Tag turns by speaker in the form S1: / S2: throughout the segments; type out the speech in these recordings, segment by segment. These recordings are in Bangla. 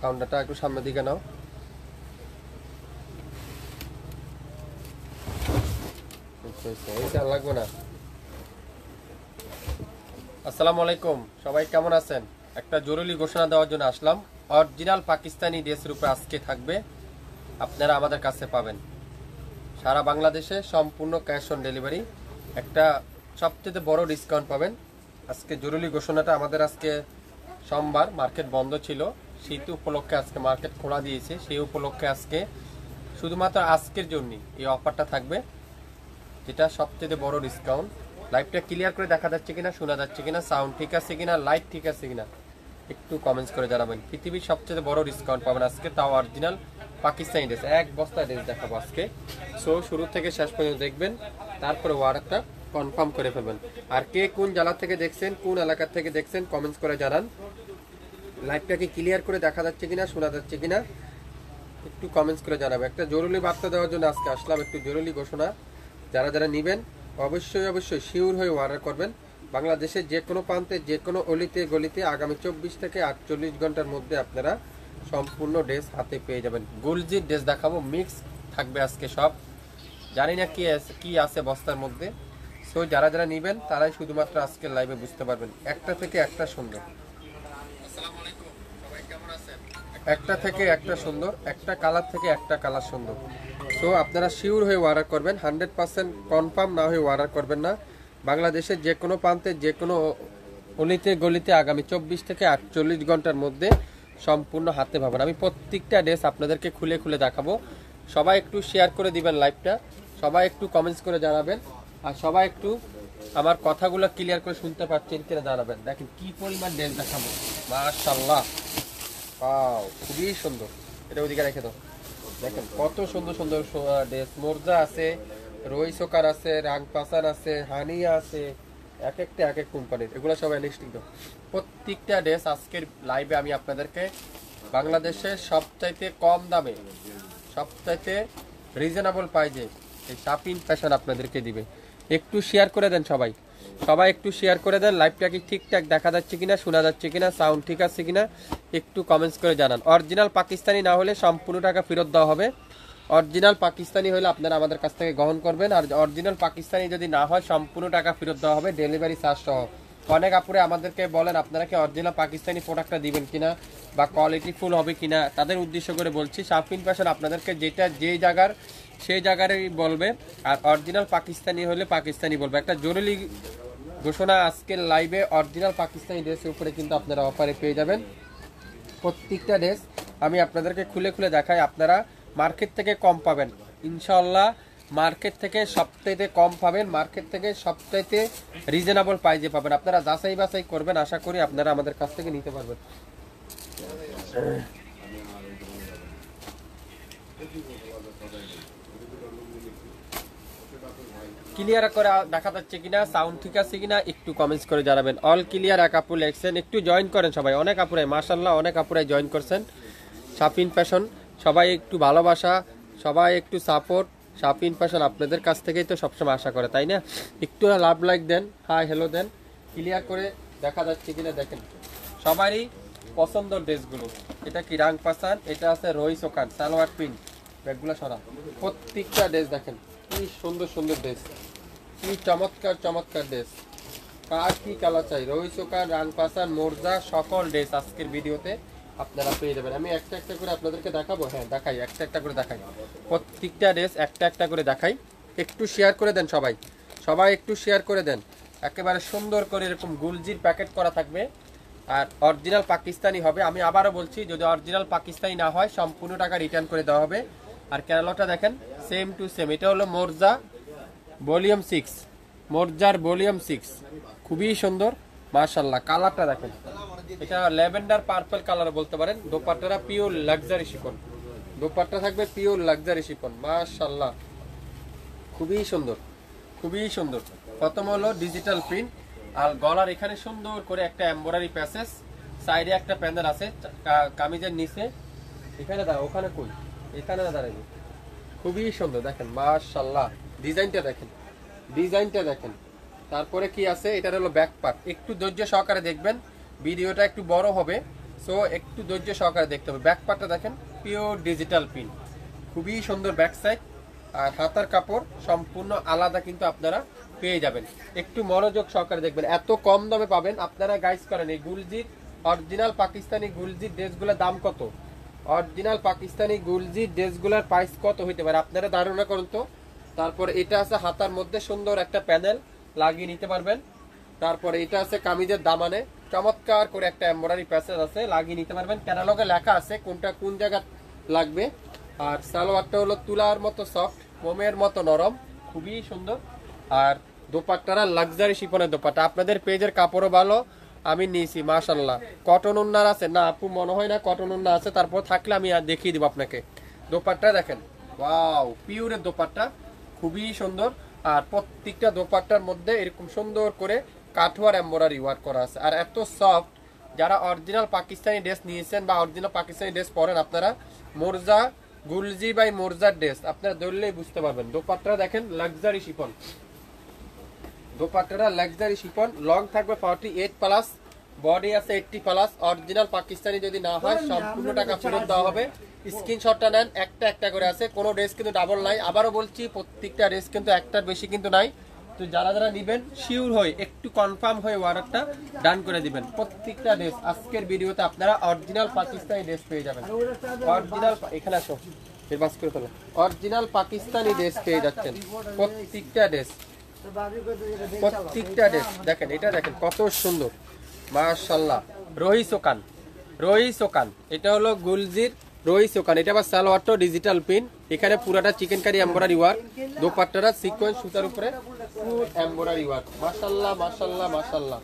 S1: কাউন্টারটা একটু সামনের দিকে নাও। লাগবে না। আসসালামু আলাইকুম, সবাই কেমন আছেন? একটা জরুরি ঘোষণা দেওয়ার জন্য আসলাম। অরিজিনাল পাকিস্তানি ড্রেসের উপরে আজকে থাকবে, আপনারা আমাদের কাছে পাবেন সারা বাংলাদেশে সম্পূর্ণ ক্যাশ অন ডেলিভারি। একটা সবচেয়ে বড় ডিসকাউন্ট পাবেন। আজকে জরুরি ঘোষণাটা, আমাদের আজকে সোমবার মার্কেট বন্ধ ছিল, শীত উপলক্ষে আজকে মার্কেট খোলা দিয়েছে। সেই উপলক্ষে আজকে শুধুমাত্র আজকের জন্যই এই অফারটা থাকবে, যেটা সবচেয়ে বড় ডিসকাউন্ট। লাইভটা ক্লিয়ার করে দেখা যাচ্ছে কিনা, শোনা যাচ্ছে কিনা, সাউন্ড ঠিক আছে কিনা, লাইট ঠিক আছে কিনা একটু কমেন্টস করে জানাবেন। পৃথিবীর সবচেয়ে বড় ডিসকাউন্ট পাবেন আজকে, তাও অরিজিনাল পাকিস্তানি ড্রেস। এক বস্তা ড্রেস দেখাবো আজকে। সো শুরু থেকে শেষ পর্যন্ত দেখবেন, তারপরে অর্ডারটা কনফার্ম করে ফেলবেন। আর কে কোন জেলা থেকে দেখছেন, কোন এলাকা থেকে দেখছেন, কমেন্টস করে জানান। লাইভটাকে ক্লিয়ার করে দেখা যাচ্ছে কিনা, শোনা যাচ্ছে কিনা একটু কমেন্টস করে জানাবেন। একটা জরুরি বার্তা দেওয়ার জন্য আজকে আসলাম, একটু জরুরি ঘোষণা। যারা যারা নেবেন অবশ্যই শিওর হয়ে অর্ডার করবেন। বাংলাদেশের যে কোনো প্রান্তে, যে কোনো অলিতে গলিতে আগামী 24 থেকে 48 ঘন্টার মধ্যে আপনারা সম্পূর্ণ ড্রেস হাতে পেয়ে যাবেন। গুলজির ড্রেস দেখাবো, মিক্স থাকবে আজকে সব। জানি না কি আছে বস্তার মধ্যে। সো যারা যারা নেবেন তারাই শুধুমাত্র আজকের লাইভে বুঝতে পারবেন। একটা থেকে একটা সুন্দর, একটা থেকে একটা সুন্দর, একটা কালার থেকে একটা কালার সুন্দর। সো আপনারা শিওর হয়ে অর্ডার করবেন, 100% কনফার্ম না হয়ে অর্ডার করবেন না। বাংলাদেশের যে কোনো প্রান্তে, যে কোনো অলিতে গলিতে আগামী 24 থেকে 48 ঘন্টার মধ্যে সম্পূর্ণ হাতে পাবেন। আমি প্রত্যেকটা ড্রেস আপনাদেরকে খুলে খুলে দেখাবো। সবাই একটু শেয়ার করে দিবেন লাইভটা, সবাই একটু কমেন্টস করে জানাবেন, আর সবাই একটু আমার কথাগুলো ক্লিয়ার করে শুনতে পাচ্ছেন কিনা জানাবেন। দেখেন কি পরিমাণ ড্রেস দেখাবো, মাশাআল্লাহ। ওয়াও, খুবই সুন্দর। এটা ওদিকে রেখে দাও। দেখেন কত সুন্দর সুন্দর ড্রেস। মোরজা আছে, রই সোকার আছে, রাং পাসান আছে, হানিয়া আছে, এক একটা এক এক কোম্পানির। এগুলো সব এলিস্টিক দাও। প্রত্যেকটা ড্রেস আজকের লাইভে আমি আপনাদেরকে বাংলাদেশের সবচাইতে কম দামে, সবচাইতে রিজনেবল প্রাইজে এই শাপিং ফ্যাশন আপনাদেরকে দিবে। একটু শেয়ার করে দেন সবাই, সবাই একটু শেয়ার করে দেন। লাইভটা কি ঠিকঠাক দেখা যাচ্ছে কিনা, শোনা যাচ্ছে কিনা, সাউন্ড ঠিক আছে কিনা একটু কমেন্টস করে জানান। অরিজিনাল পাকিস্তানি না হলে সম্পূর্ণ টাকা ফেরত দেওয়া হবে। অরিজিনাল পাকিস্তানি হলে আপনারা আমাদের কাছ থেকে গ্রহণ করবেন, আর অরিজিনাল পাকিস্তানি যদি না হয় সম্পূর্ণ টাকা ফেরত দেওয়া হবে, ডেলিভারি চার্জ সহ। অনেক আপুরে আমাদেরকে বলেন আপনারা কি অরিজিনাল পাকিস্তানি প্রোডাক্টটা দিবেন কিনা, বা কোয়ালিটি ফুল হবে কিনা। তাদের উদ্দেশ্য করে বলছি, শাপিং ফ্যাশন আপনাদেরকে যেটা যেই জায়গার সেই জায়গারই বলবে, আর অরিজিনাল পাকিস্তানি হলে পাকিস্তানি বলবে। একটা জরুরি ঘোষণা আজকের লাইভে, অরিজিনাল পাকিস্তানি ড্রেসের উপরে কিন্তু আপনারা অফারে পেয়ে যাবেন। প্রত্যেকটা ড্রেস আমি আপনাদেরকে খুলে খুলে দেখাই, আপনারা মার্কেট থেকে কম পাবেন ইনশাআল্লাহ। মার্কেট থেকে সবচাইতে কম পাবেন, মার্কেট থেকে সবচাইতে রিজনেবল প্রাইজে পাবেন। আপনারা যাচাই বাছাই করবেন, আশা করি আপনারা আমাদের কাছ থেকে নিতে পারবেন। ক্লিয়ার করে দেখা যাচ্ছে কিনা, সাউন্ড ঠিক আছে কিনা একটু কমেন্টস করে জানাবেন। অল ক্লিয়ার এক আপু লেখছেন, একটু জয়েন করেন সবাই। অনেক আপুরাই মাশাআল্লাহ, অনেক আপুরাই জয়েন করছেন। শাপিং ফ্যাশন সবাই একটু ভালোবাসা, সবাই একটু সাপোর্ট। শাপিং ফ্যাশন আপনাদের কাছ থেকেই তো সবসময় আশা করে, তাই না? একটু লাভ লাইক দেন, হাই হ্যালো দেন। ক্লিয়ার করে দেখা যাচ্ছে কিনা দেখেন। সবারই পছন্দের ড্রেসগুলো। এটা কি রাং পাসান, এটা আছে রই সোকান, সালোয়ার প্রিন্ট, ব্যাগগুলো সরা। প্রত্যেকটা ড্রেস দেখেন কি সুন্দর সুন্দর ড্রেস, কি চমৎকার চমৎকার ড্রেস। কার কি কালার চাই, রই সোকান, রাং পাসান, মোরজা, সকল ড্রেস আজকের ভিডিওতে আপনারা পেয়ে যাবেন। আমি একটা একটা করে আপনাদেরকে দেখাবো। হ্যাঁ দেখাই, একটা একটা করে দেখাই, প্রত্যেকটা ড্রেস একটা একটা করে দেখাই। একটু শেয়ার করে দেন সবাই, সবাই একটু শেয়ার করে দেন। একেবারে সুন্দর করে এরকম গুলজির প্যাকেট করা থাকবে, আর অরিজিনাল পাকিস্তানি হবে। আমি আবারও বলছি, যদি অরিজিনাল পাকিস্তানি না হয় সম্পূর্ণ টাকা রিটার্ন করে দেওয়া হবে। আর ক্যাটালগটা দেখেন সেম টু সেম। এটা হলো মোরজা ভলিউম 6, মোরজার ভলিউম 6, খুবই সুন্দর মাশাআল্লাহ। কালারটা দেখেন, এটা ল্যাভেন্ডার পার্পল কালার বলতে পারেন। দোপাট্টাটা পিওর লাক্সারি শিফন, দোপাট্টা থাকবে পিওর লাক্সারি শিফন, মাশাআল্লাহ খুবই সুন্দর, খুবই সুন্দর। প্রথম হলো ডিজিটাল প্রিন্ট, আর গলার এখানে সুন্দর করে একটা এমব্রয়ডারি প্যাসেজ, সাইডে একটা প্যানেল আছে কামিজের নিচে। এখানে দাঁড়া, ওখানে কই, এখানে না দাঁড়াই। খুবই সুন্দর দেখেন মাশাআল্লাহ। ডিজাইনটা দেখেন, ডিজাইনটা দেখেন। তারপরে কি আছে, এটার হলো ব্যাক পার্ট। একটু ধৈর্য সহকারে দেখবেন, ভিডিওটা একটু বড় হবে। সো একটু ধৈর্য সহকারে দেখতে হবে। ব্যাক পার্টটা দেখেন পিওর ডিজিটাল প্রিন্ট, খুবই সুন্দর ব্যাক সাইড। আর হাতার কাপড় সম্পূর্ণ আলাদা কিন্তু আপনারা পেয়ে যাবেন। একটু মনোযোগ সহকারে দেখবেন, এত কম দামে পাবেন। আপনারা গাইস করেন এই গুলজির অরিজিনাল পাকিস্তানি গুলজির ড্রেসগুলোর দাম কত, অরিজিনাল পাকিস্তানি গুলজির ড্রেসগুলোর প্রাইস কত হইতে পারে আপনারা ধারণা করুন তো। তারপর এটা আছে হাতার মধ্যে সুন্দর একটা প্যানেল লাগিয়ে নিতে পারবেন। তারপরে এটা আছে কামিজের দামানে চমৎকার করে একটা এমব্রয়ডারি প্যাসেজ আছে, লাগিয়ে নিতে পারবেন। ক্যাটালগে লেখা আছে কোনটা কোন জায়গা লাগবে। আর সালোয়ারটা হলো তুলার মতো সফট, মোমের মতো নরম, খুবই সুন্দর। আর দোপাট্টারা লাক্সারি শিফনের দোপাট্টা, আপনাদের পেজের কাপড়ও ভালো, আমি নিয়েছি মাশাল্লাহ। কটন উন্নার আছে না আপু, মনে হয় না কটন উন্না আছে, তারপর থাকলে আমি দেখিয়ে দিব আপনাকে। দোপাট্টা দেখেন, ওয়াও পিওরের দোপাট্টা, খুবই সুন্দর। আর প্রত্যেকটা দোপাট্টার মধ্যে এরকম সুন্দর করে কাঠওয়ার এমব্রয়ডারি ওয়ার্ক করা আছে। আর এত সফট, যারা অরিজিনাল পাকিস্তানি ড্রেস নিয়েছেন বা অরিজিনাল পাকিস্তানি ড্রেস পরেন আপনারা, মোরজা গুলজি বাই মোরজার ড্রেস আপনারা ধরলেই বুঝতে পারবেন। দোপাট্টা দেখেন লাক্সারি শিফন, দোপাট্টাটা লাক্সারি শিফন, লং থাকবে 48 প্লাস, বডি আছে 80 প্লাস। অরিজিনাল পাকিস্তানি যদি না হয় সম্পূর্ণ টাকা ফেরত দেওয়া হবে। স্ক্রিনশটটা নেন, একটা একটা করে আছে, কোনো ড্রেস কিন্তু ডাবল নাই। আবারও বলছি প্রত্যেকটা ড্রেস কিন্তু একটার বেশি কিন্তু নাই। তো যারা যারা নেবেন শিওর হয়ে একটু কনফার্ম হয়ে অর্ডারটা ডান করে দিবেন। প্রত্যেকটা ড্রেস আজকের ভিডিওতে আপনারা অরিজিনাল পাকিস্তানি ড্রেস পেয়ে যাবেন। অরিজিনাল, এখানে আসো এর বাস করে ফেলো, অরিজিনাল পাকিস্তানি ড্রেস পেয়ে যাচ্ছেন প্রত্যেকটা ড্রেস, প্রত্যেকটা ড্রেস। দেখেন এটা দেখেন কত সুন্দর মাশাআল্লাহ। রহিস ওকান, রহিস ওকান, এটা হলো গুলজির রহিস ওকান। এটা আবার সালোয়ারটা ডিজিটাল প্রিন্ট, এখানে পুরাটা চিকেন কারি এমব্রয়ডারি ওয়ার্ক, দোপাট্টাটা সিকোয়েন্স সুতার উপরে ফুল এমব্রয়ডারি ওয়ার্ক। মাশাআল্লাহ মাশাআল্লাহ মাশাআল্লাহ।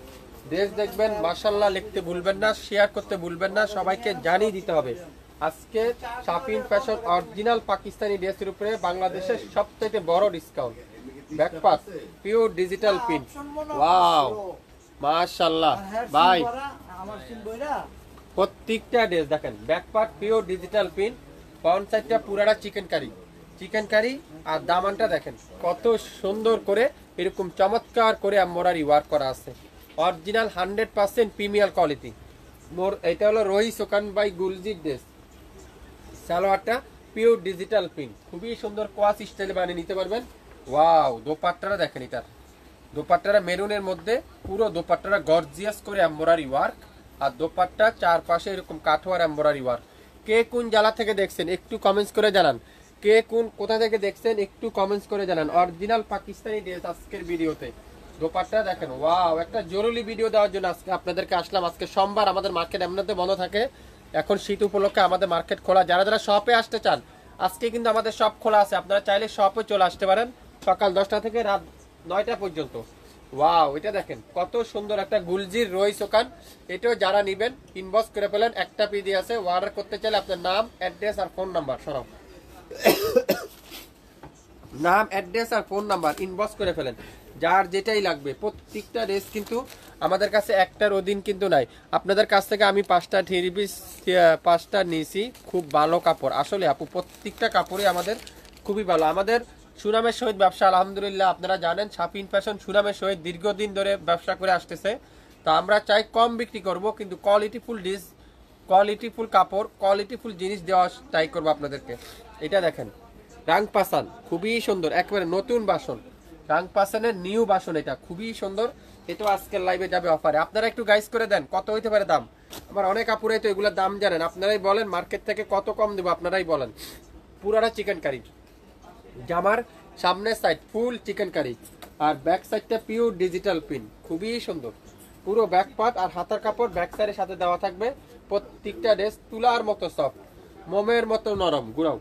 S1: ড্রেস দেখবেন মাশাআল্লাহ লিখতে ভুলবেন না, শেয়ার করতে ভুলবেন না, সবাইকে জানিয়ে দিতে হবে আজকে শাপিন ফ্যাশন অরিজিনাল পাকিস্তানি ড্রেসের উপরে বাংলাদেশের সবথেকে বড় discount. Back pass pure digital print, wow মাশাআল্লাহ ভাই। প্রত্যেকটা ড্রেস দেখেন back part pure digital print, front সাইডটা পুরাটা চিকেন কারি, চিকেন কারি। আর দামানটা দেখেন কত সুন্দর করে এরকম চমৎকার করে এমব্রয়ডারি ওয়ার্ক করা আছে। Original 100% premier quality. মোর এটা হলো রহিস ওকান বাই গুলজির ড্রেস। সালোয়ারটা পিওর ডিজিটাল প্রিন্ট, খুবই সুন্দর কোয়াস স্টাইলে বানিয়ে নিতে পারবেন। ওয়াও দোপাট্টাটা দেখেন, এটার দোপাট্টাটা মেরুনের মধ্যে পুরো দোপাট্টাটা গর্জিয়াস করে এমব্রয়ডারি ওয়ার্ক। আর দোপাট্টা চারপাশে এরকম কাঠওয়ার এমব্রয়ডারি ওয়ার্ক। কে কোন জেলা থেকে দেখছেন একটু কমেন্টস করে জানান, কে কোন কোথা থেকে দেখছেন একটু কমেন্টস করে জানান। অরিজিনাল পাকিস্তানি ড্রেস আজকের ভিডিওতে দোপাট্টা দেখেন, ওয়াও। একটা জরুরি ভিডিও দেওয়ার জন্য আজকে আপনাদেরকে আসলাম। আজকে সোমবার, আমাদের মার্কেট এমনিতে বন্ধ থাকে, এখন শীত উপলক্ষে আমাদের মার্কেট খোলা। যারা যারা শপে আসতে চান আজকে কিন্তু আমাদের শপ খোলা আছে, আপনারা চাইলে শপে চলে আসতে পারেন সকাল 10টা থেকে রাত 9টা পর্যন্ত। ওয়াও এটা দেখেন কত সুন্দর একটা গুলজির রহিস ওকান। এটাও যারা নেবেন ইনবক্স করে ফেলেন, একটা পিডি আছে। অর্ডার করতে চাইলে আপনার নাম, অ্যাড্রেস আর ফোন নাম্বার, সরাও নাম, অ্যাড্রেস আর ফোন নাম্বার ইনবক্স করে ফেলেন, যার যেটাই লাগবে। প্রত্যেকটা ড্রেস কিন্তু আমাদের কাছে একটার অধীন কিন্তু নাই। আপনাদের কাছ থেকে আমি 5টা থ্রি পিস 5টা নিয়েছি, খুব ভালো কাপড় আসলে আপু, প্রত্যেকটা কাপড়ই আমাদের খুবই ভালো। আমাদের সুনামের সহিত ব্যবসা আলহামদুলিল্লাহ, আপনারা জানেন শাপিন ফ্যাশন সুনামের সহিত দীর্ঘদিন ধরে ব্যবসা করে আসতেছে। তো আমরা চাই কম বিক্রি করব কিন্তু কোয়ালিটিফুল ড্রেস, কোয়ালিটিফুল কাপড়, কোয়ালিটিফুল জিনিস দেওয়া ট্রাই করবো আপনাদেরকে। এটা দেখেন রাং পাসান, খুবই সুন্দর, একেবারে নতুন বাসন, রাং পাসানের নিউ বাসন, এটা খুবই সুন্দর। এটা আজকের লাইভে যাবে অফারে। আপনারা একটু গাইস করে দেন কত হইতে পারে দাম। আমার অনেক আপুরাই তো এগুলোর দাম জানেন, আপনারাই বলেন মার্কেট থেকে কত কম দেবো, আপনারাই বলেন। পুরাটা চিকেন কারি, জামার সামনের সাইড ফুল চিকেন কারি, আর ব্যাক সাইডটা পিওর ডিজিটাল প্রিন্ট, খুবই সুন্দর। পুরো ব্যাক পার্ট আর হাতার কাপড় ব্যাক সাইডের সাথে দেওয়া থাকবে। প্রত্যেকটা ড্রেস তুলার মতো সফট, মোমের মতো নরম গুড়াও।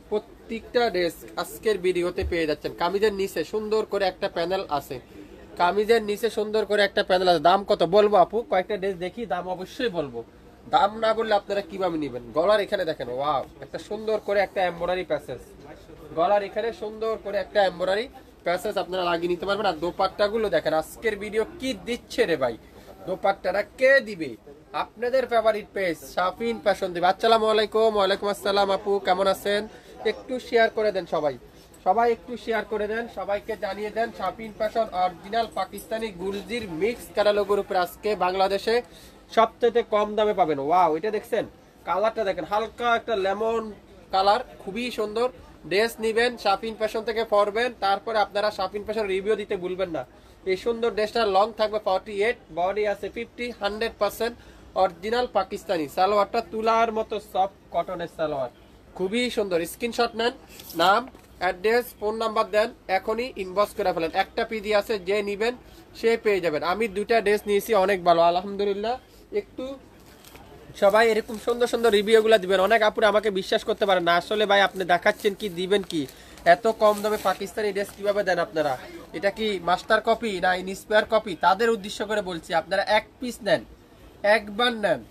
S1: প্রত্যেকটা ড্রেস আজকের ভিডিওতে পেয়ে যাচ্ছেন। কামিজের নিচে সুন্দর করে একটা প্যানেল আছে, কামিজের নিচে সুন্দর করে একটা প্যানেল আছে। দাম কত বলবো আপু, কয়েকটা ড্রেস দেখি, দাম অবশ্যই বলবো। দাম না বললে আপনারা কিভাবে নেবেন। গলার এখানে দেখেন, ওয়াও একটা সুন্দর করে একটা এমব্রয়ডারি প্যাসেজ, গলার এখানে সুন্দর করে একটা এমব্রয়ডারি প্যাসেজ আপনারা লাগিয়ে নিতে পারবেন। আর দোপাট্টা গুলো দেখেন, আজকের ভিডিও কি দিচ্ছে রে ভাই, দোপাট্টাটা কে দিবে? আপনাদের ফেভারিট পেজ শাপিন ফ্যাশন দিবে। আসসালামু আলাইকুম। ওয়ালাইকুম আসসালাম আপু, কেমন আছেন? একটু শেয়ার করে দেন সবাই, সবাই একটু শেয়ার করে দেন, সবাইকে জানিয়ে দেন শাপিন ফ্যাশন অরিজিনাল পাকিস্তানি গুলজির মিক্স ক্যাটালগের উপরে আজকে বাংলাদেশে সবচেয়ে কম দামে পাবেন। ওয়াও, এটা দেখছেন, কালারটা দেখেন, হালকা একটা লেমন কালার, খুবই সুন্দর। ড্রেস নিবেন শাপিন ফ্যাশন থেকে পরবেন, তারপরে আপনারা শাপিন ফ্যাশন রিভিউ দিতে ভুলবেন না। এই সুন্দর ড্রেসটা লং থাকবে 48, বডি আছে 50, 100% অরিজিনাল পাকিস্তানি। সালোয়ারটা তুলার মতো সফট কটনের সালোয়ার, খুবই সুন্দর। স্ক্রিনশট নেন, নাম, অ্যাড্রেস, ফোন নাম্বার দেন, এখনই ইনবক্স করে ফেলেন। একটা পিডি আছে, যে নিবেন সে পেয়ে যাবেন। আমি দুইটা ড্রেস নিয়েছি, অনেক ভালো আলহামদুলিল্লাহ। একটু সবাই এরকম সুন্দর সুন্দর রিভিউগুলো দিবেন। অনেক আপুরে আমাকে বিশ্বাস করতে পারেন না, আসলে ভাই আপনি দেখাচ্ছেন কি, দিবেন কি, এত কম দামে পাকিস্তানি ড্রেস কিভাবে দেন আপনারা? এটা কি মাস্টার কপি না ইনস্পায়ার কপি? তাদের উদ্দেশ্য করে বলছি, আপনারা এক পিস নেন, একবার নেন,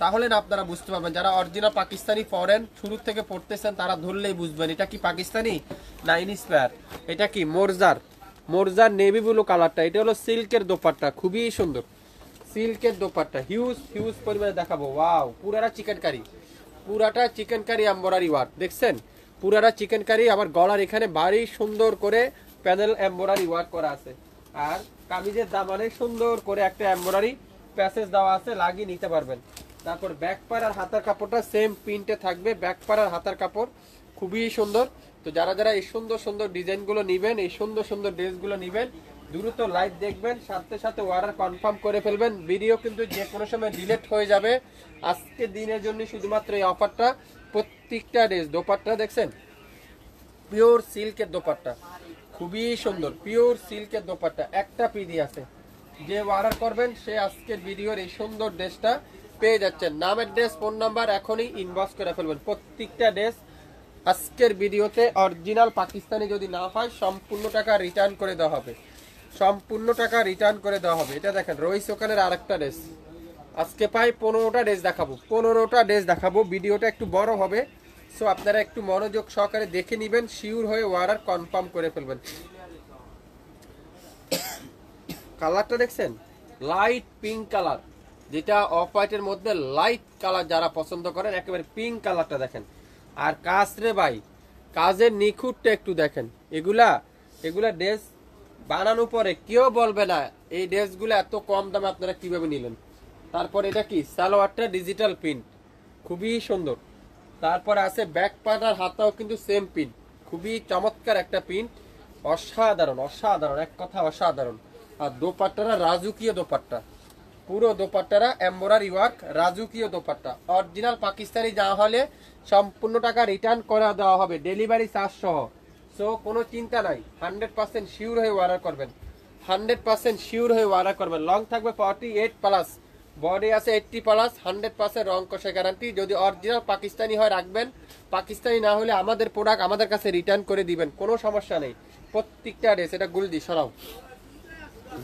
S1: তাহলে না আপনারা বুঝতে পারবেন। যারা অরিজিনাল পাকিস্তানি ফরেন শুরু থেকে পড়তেছেন তারা ধরলেই বুঝবেন এটা কি পাকিস্তানি না ইনস্পায়ার। এটা কি মোরজার, মোরজার নেভি ব্লু কালারটা, এটা হলো সিল্কের দোপাট্টা, খুবই সুন্দর সিল্কের দোপাট্টা, হিউজ হিউজ পরিমাণে দেখাবো। ওয়াও, পুরাটা চিকেন কারি, পুরাটা চিকেন কারি এমব্রয়ডারি ওয়ার্ক দেখছেন, পুরাটা চিকেন কারি। আবার গলার এখানে ভারী সুন্দর করে প্যানেল এমব্রয়ডারি ওয়ার্ক করা আছে, আর কামিজের দামানে সুন্দর করে একটা এমব্রয়ডারি প্যাসেজ দেওয়া আছে, লাগিয়ে নিতে পারবেন। তারপর ব্যাক পার আর হাতার কাপড়টা সেম প্রিন্টে থাকবে, ব্যাক পার আর হাতার কাপড় খুবই সুন্দর। তো যারা যারা এই সুন্দর সুন্দর ডিজাইনগুলো নেবেন, এই সুন্দর সুন্দর ড্রেসগুলো নেবেন, দ্রুত লাইভ দেখবেন, সাথে সাথে অর্ডার কনফার্ম করে ফেলবেন। ভিডিও কিন্তু যে কোনো সময় ডিলিট হয়ে যাবে। আজকে দিনের জন্য শুধুমাত্র এই অফারটা। প্রত্যেকটা ড্রেস, দোপাট্টা দেখছেন, পিওর সিল্কের দোপাট্টা, খুবই সুন্দর পিওর সিল্কের দোপাট্টা। একটা পিডি আছে, যে অর্ডার করবেন সে আজকের ভিডিওর এই সুন্দর ড্রেসটা পেয়ে যাচ্ছেন। নাম, অ্যাড্রেস, ফোন নাম্বার এখনই ইনবক্স করে ফেলবেন। প্রত্যেকটা ড্রেস আজকের ভিডিওতে অরিজিনাল পাকিস্তানি যদি না হয় সম্পূর্ণ টাকা রিটার্ন করে দেওয়া হবে, সম্পূর্ণ টাকা রিটার্ন করে দেওয়া হবে। এটা দেখেন রইস ওখানের আরেকটা ড্রেস, আজকে প্রায় 15টা ড্রেস দেখাবো, 15টা ড্রেস দেখাবো। ভিডিওটা একটু বড় হবে, সো আপনারা একটু মনোযোগ সহকারে দেখে নেবেন, শিওর হয়ে অর্ডার কনফার্ম করে ফেলবেন। কালারটা দেখছেন, লাইট পিঙ্ক কালার, যেটা অফ হোয়াইটের মধ্যে লাইট কালার যারা পছন্দ করেন, একেবারে পিঙ্ক কালারটা দেখেন। আর কাজ রে ভাই, কাজের নিখুঁতটা একটু দেখেন। এগুলা এগুলা ড্রেস বানানোর পরে কেউ বলবে না এই ড্রেসগুলো এত কম দামে আপনারা কিভাবে নিলেন। তারপর এটা কি, সালোয়ারটা ডিজিটাল প্রিন্ট, খুবই সুন্দর। তারপর আছে ব্যাক পার্ট আর হাতাও কিন্তু সেম প্রিন্ট, খুবই চমৎকার একটা প্রিন্ট, অসাধারণ অসাধারণ, এক কথা অসাধারণ। আর দোপাট্টারা রাজুকীয় দোপাট্টা, পুরো দোপাট্টারা এমব্রয়ডারি ওয়ার্ক, রাজুকীয় দোপাট্টা। অরিজিনাল পাকিস্তানি যা হলে সম্পূর্ণ টাকা রিটার্ন করে দেওয়া হবে, ডেলিভারি চার্জ সহ। সো কোনো চিন্তা নাই, 100% শিওর হয়ে অর্ডার করবেন, 100% শিওর হয়ে অর্ডার করবেন। লং থাকবে 48+, বডি আছে 80+, 100% রং কষে গ্যারান্টি। যদি অরিজিনাল পাকিস্তানি হয় রাখবেন, পাকিস্তানি না হলে আমাদের প্রোডাক্ট আমাদের কাছে রিটার্ন করে দিবেন, কোনো সমস্যা নেই। প্রত্যেকটা ড্রেস, এটা গুলজি সরাও,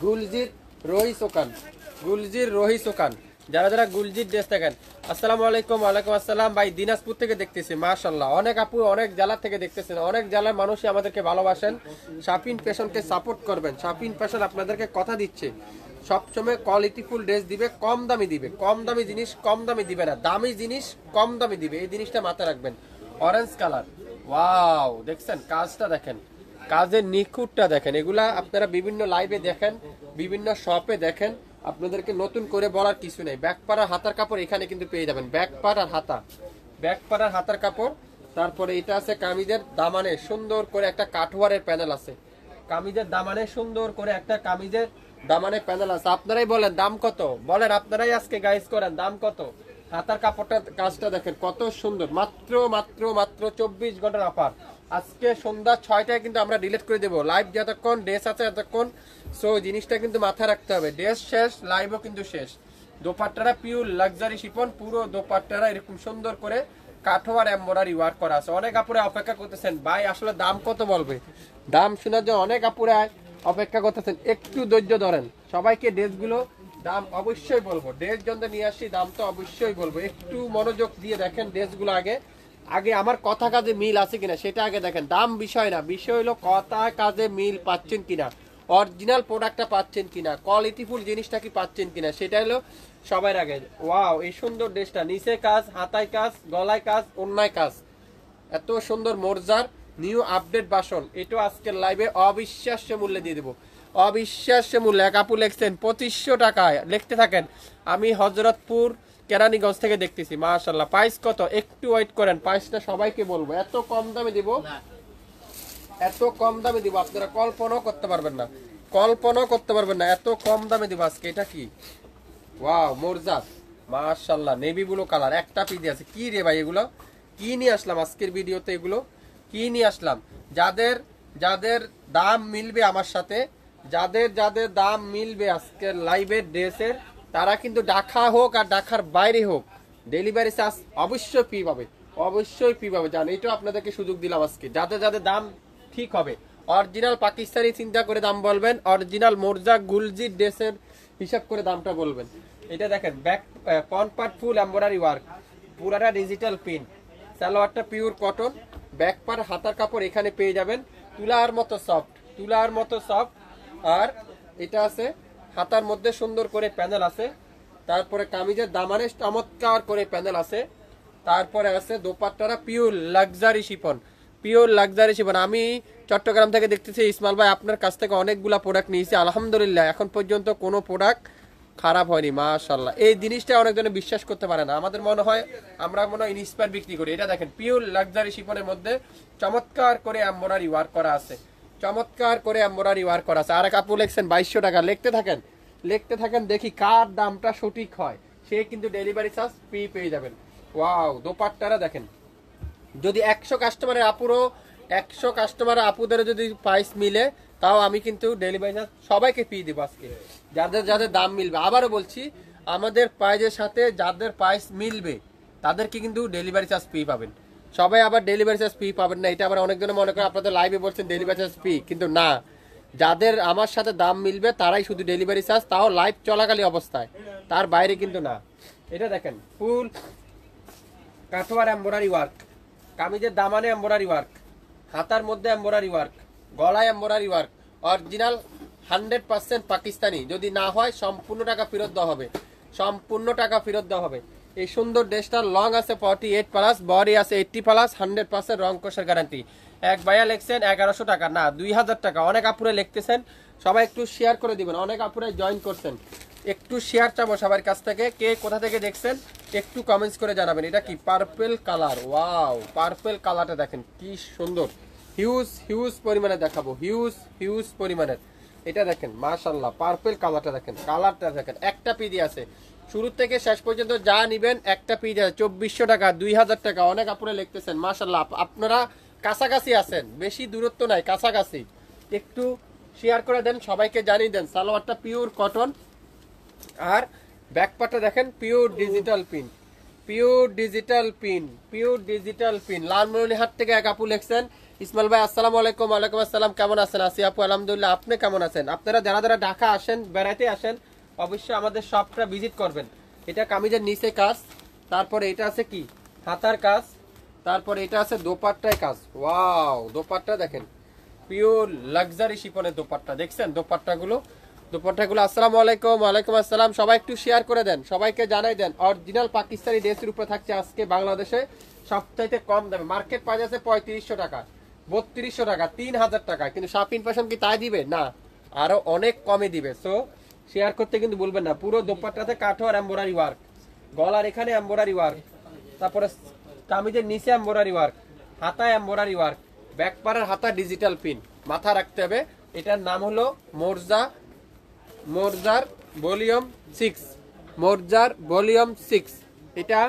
S1: গুলজির রহিস ওকান, গুলজির রহিস ওকান। যারা যারা গুলজির ড্রেস দেখেন, আসসালামু আলাইকুম। ওয়ালাইকুম আসসালাম ভাই, দিনাজপুর থেকে দেখতেছি, মাশাআল্লাহ। অনেক আপু অনেক জেলা থেকে দেখতেছেন, অনেক জেলার মানুষই আমাদেরকে ভালোবাসেন। শাপিন ফ্যাশনকে সাপোর্ট করবেন। শাপিন ফ্যাশন আপনাদেরকে কথা দিচ্ছে সবসময় কোয়ালিটিফুল ড্রেস দিবে, কম দামি দিবে। কম দামি জিনিস কম দামি দিবে না, দামি জিনিস কম দামি দিবে, এই জিনিসটা মাথায় রাখবেন। অরেঞ্জ কালার, ওয়াও দেখছেন, কাজটা দেখেন, কাজের নিখুঁতটা দেখেন। এগুলা আপনারা বিভিন্ন লাইভে দেখেন, বিভিন্ন শপে দেখেন, আপনাদেরকে নতুন করে বলার কিছু নেই। ব্যাক পাড়ার হাতার কাপড় এখানে কিন্তু পেয়ে যাবেন, ব্যাক পাড়ার হাতা, ব্যাক পাড়ার হাতার কাপড়। তারপরে এটা আছে কামিজের দামানে সুন্দর করে একটা কাঠওয়ারের প্যানেল আছে, কামিজের দামানে সুন্দর করে একটা কামিজের দামানে প্যানেল আছে। আপনারাই বলেন দাম কত, বলেন আপনারাই আজকে গাইজ করেন দাম কত। হাতার কাপড়টা কাজটা দেখেন কত সুন্দর, মাত্র মাত্র মাত্র 24 ঘন্টার অফার। আজকে সন্ধ্যা 6টায় কিন্তু আমরা ডিলিট করে দেবো লাইভ, যতক্ষণ ড্রেস আছে এতক্ষণ। সো জিনিসটা কিন্তু মাথায় রাখতে হবে, ড্রেস শেষ, লাইভও কিন্তু শেষ। দোপাট্টারা পিওর লাক্সারি শিপন, পুরো দোপাট্টারা এরকম সুন্দর করে কাঠোয়ার এমব্রয়ডারি ওয়ার্ক করা আছে। অনেক আপুরে অপেক্ষা করতেছেন ভাই আসলে দাম কত বলবে, দাম শোনার জন্য অনেক আপুরে অপেক্ষা করতেছেন, একটু ধৈর্য ধরেন। সবাইকে ড্রেসগুলো দাম অবশ্যই বলবো, ড্রেস জন্য নিয়ে আসছি, দাম তো অবশ্যই বলবো। একটু মনোযোগ দিয়ে দেখেন ড্রেসগুলো, আগে আগে আমার কথা কাজে মিল আছে কিনা সেটা আগে দেখেন। দাম বিষয় না, বিষয় হলো কথা কাজে মিল পাচ্ছেন কিনা, অরিজিনাল প্রোডাক্টটা পাচ্ছেন কিনা, কোয়ালিটিফুল জিনিসটা কি পাচ্ছেন কিনা, সেটা হলো সবার আগে। ওয়াও, এই সুন্দর ড্রেসটা, নিচে কাজ, হাতায় কাজ, গলায় কাজ, ওন্নায় কাজ, এত সুন্দর মোরজার নিউ আপডেট বাসন, এটাও আজকের লাইভে অবিশ্বাস্য মূল্যে দিয়ে দেবো, অবিশ্বাস্য মূল্যে। এক আপু লিখছেন 2500 টাকায়, লিখতে থাকেন। আমি হজরতপুর কেরানীগঞ্জ থেকে দেখতেছি, মাশাআল্লাহ। প্রাইস কত? একটু ওয়েট করেন, প্রাইসটা সবাইকে বলবো। এত কম দামে দিব, এত কম দামে দিব, আপনারা কল্পনাও করতে পারবেন না, কল্পনাও করতে পারবেন না, এত কম দামে দিব আজকে। এটা কি? ওয়াও, মোরজাত, মাশাআল্লাহ, নেভি ব্লু কালার, একটা পিস আছে। কি রে ভাই, এগুলো কি নিয়ে আসলাম আজকের ভিডিওতে? এগুলো কি নিয়ে আসলাম? যাদের যাদের দাম মিলবে আমার সাথে, যাদের যাদের দাম মিলবে আজকের লাইভের ড্রেসের, তারা কিন্তু ঢাকা হোক আর ঢাকার বাইরে হোক, ডেলিভারি চার্জ অবশ্যই ফ্রি পাবে, অবশ্যই ফ্রি পাবে। জান, এইটাও আপনাদেরকে সুযোগ দিলাম আজকে। যাদের যাদের দাম ঠিক হবে, অরিজিনাল পাকিস্তানি চিন্তা করে দাম বলবেন, অরিজিনাল মোরজা গুলজি ড্রেসের হিসাব করে দামটা বলবেন। এটা দেখেন, ব্যাক কনপার্ট ফুল এমব্রয়ডারি ওয়ার্ক, পুরাটা ডিজিটাল প্রিন্ট, সালোয়ারটা পিওর কটন, ব্যাক পার হাতার কাপড় এখানে পেয়ে যাবেন তুলার মতো সফট, তুলার মতো সফট। আর এটা আছে হাতার মধ্যে সুন্দর করে প্যানেল আছে, তারপরে কামিজের দামানে চমৎকার করে প্যানেল আছে, তারপরে আছে দোপাট্টারা pure luxury chiffon, pure luxury chiffon. আমি চট্টগ্রাম থেকে দেখতেছি ইসমাইল ভাই আপনার কাছ থেকে অনেকগুলা প্রোডাক্ট নিয়েছি, আলহামদুলিল্লাহ এখন পর্যন্ত কোনো প্রোডাক্ট খারাপ হয়নি, মাশাআল্লাহ। এই জিনিসটা অনেকজনে বিশ্বাস করতে পারে না, আমাদের মনে হয় আমরা মনে হয় ইনস্পায়ার বিক্রি করি। এটা দেখেন, পিওর লাক্সারি শিফনের মধ্যে চমৎকার করে এমব্রয়ডারি ওয়ার্ক করা আছে, চমৎকার করে এমব্রয়ডারি ওয়ার্ক করা আছে। আর এক আপু লিখছেন 2200 টাকা, লিখতে থাকেন, লিখতে থাকেন, দেখি কার দামটা সঠিক হয়, সে কিন্তু ডেলিভারি চার্জ ফ্রি পেয়ে যাবেন। ওয়াও, দোপাট্টারা দেখেন, যদি 100 কাস্টমারের আপুরও 100 কাস্টমার আপুদের যদি প্রাইস মিলে, তাও আমি কিন্তু ডেলিভারি চার্জ সবাইকে ফ্রি দিব আজকে, যাদের যাদের দাম মিলবে। আবারও বলছি, আমাদের প্রাইজের সাথে যাদের প্রাইস মিলবে তাদেরকে কিন্তু ডেলিভারি চার্জ ফ্রি পাবেন। সবাই আবার ডেলিভারি চার্জ ফ্রি পাবেন না, এটা আবার অনেকজনে মনে করে আপনাদের লাইভে বলছেন ডেলিভারি চার্জ ফ্রি, কিন্তু না, যাদের আমার সাথে দাম মিলবে তারাই শুধু ডেলিভারি চার্জ, তাও লাইভ চলাকালীন অবস্থায়, তার বাইরে কিন্তু না। এটা দেখেন, ফুল কাঠোয়ার এমব্রয়ডারি ওয়ার্ক, কামিজের দামানে এমব্রয়ডারি ওয়ার্ক, হাতার মধ্যে এমব্রয়ডারি ওয়ার্ক, গলায় এমব্রয়ডারি ওয়ার্ক, অরিজিনাল 100% পাকিস্তানি। যদি না হয় সম্পূর্ণ টাকা ফেরত দেওয়া হবে, সম্পূর্ণ টাকা ফেরত দেওয়া হবে। এই সুন্দর ড্রেসটার লং আছে 48+, বডি আছে 80+, 100% রং কষের গ্যারান্টি। এক ভাইয়া লিখছেন 1100 টাকা, না 2000 টাকা। অনেক আপুরে লিখতেছেন, সবাই একটু শেয়ার করে দিবেন, অনেক আপুরে জয়েন করছেন, একটু শেয়ার চাবো সবার কাছ থেকে। কে কোথা থেকে দেখছেন একটু কমেন্টস করে জানাবেন। এটা কি? পার্পল কালার, ওয়াও, পার্পল কালারটা দেখেন কি সুন্দর, হিউজ হিউজ পরিমাণে দেখাবো, হিউজ হিউজ পরিমাণের। এটা দেখেন, মাশাআল্লাহ, পার্পল কালারটা দেখেন, কালারটা দেখেন, একটা পিডি আছে, শুরু থেকে শেষ পর্যন্ত যা নিবেন একটা পিডি আছে 2400 টাকা, 2000 টাকা। অনেক আপুরে লিখতেছেন, মাশাআল্লাহ, আপনারা কাছাকাছি আছেন, বেশি দূরত্ব নাই, কাছাকাছি। একটু শেয়ার করে দেন, সবাইকে জানিয়ে দেন। সালোয়ারটা পিওর কটন, আর ব্যাকপার্টটা দেখেন pure digital pin, pure digital pin, pure digital pin. Lalmonirhat থেকে এক আপু লিখছেন, ইসমাইল ভাই আসসালামু আলাইকুম। ওয়ালাইকুম আসসালাম, কেমন আছেন? আসি আপু, আলহামদুলিল্লাহ, আপনি কেমন আছেন? আপনারা যারা যারা ঢাকা আসেন, বেড়াইতে আসেন, অবশ্যই আমাদের শপটা ভিজিট করবেন। এটা কামিজের নিচে কাজ, তারপরে এটা আছে কি হাতার কাজ, তারপরে এটা আছে দোপাট্টায় কাজ। ওয়াও, দোপাট্টা দেখেন, পিওর লাক্সারি শিফনের দোপাট্টা, দেখছেন দোপাট্টাগুলো, দোপাট্টাগুলো। আসসালামু আলাইকুম। ওয়ালাইকুম আসসালাম। সবাই একটু শেয়ার করে দেন, সবাইকে জানাই দেন। অরিজিনাল পাকিস্তানি ড্রেসের উপরে থাকছে আজকে বাংলাদেশে সবচাইতে কম দামে। মার্কেট প্রাইস আছে 3500 টাকা, 3200 টাকা, 3000 টাকা, কিন্তু শাপিং ফ্যাশন কি তাই দিবে? না, আরো অনেক কমে দিবে। সো শেয়ার করতে কিন্তু ভুলবেন না। পুরো দোপাট্টাতে কাঠোয়ার এমব্রয়ডারি ওয়ার্ক, গলার এখানে এমব্রয়ডারি ওয়ার্ক, তারপরে কামিজের নিচে এমব্রয়ডারি ওয়ার্ক, হাতায় এমব্রয়ডারি ওয়ার্ক, ব্যাক পাড়ের হাতা ডিজিটাল পিন। মাথা রাখতে হবে, এটার নাম হলো মোরজা, মোরজার ভলিউম 6, মোরজার ভলিউম 6। এটা